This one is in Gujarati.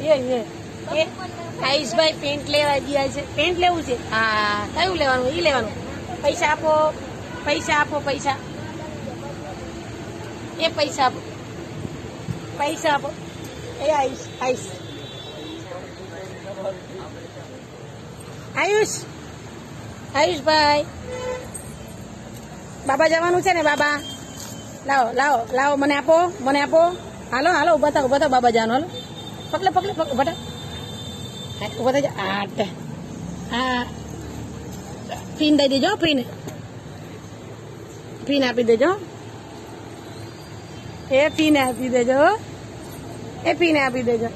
એ આયુષભાઈ પેન્ટ લેવા ગયા છે. પેન્ટ લેવું છે? હા. કયું લેવાનું? ઈ લેવાનું. પૈસા આપો, પૈસા આપો, પૈસા. એ પૈસા આપો, પૈસા આપો. એ આયુષ, આયુષ, આયુષ, આયુષભાઈ, બાબા જવાનું છે ને? બાબા લાવો, લાવો, લાવો, મને આપો, મને આપો. હાલો, હાલો, ઉભા થાવ, ઉભા થાવ, બાબા જવાનું. હાલો, પકડે, પકડે, પકડે, ઉભા થાવ, ઉભા થઈ જા. હા, ફીન દઈ દેજો, ફીન, ફીન આપી દેજો. એ ફીને આપી દેજો, એ ફીને આપી દેજો.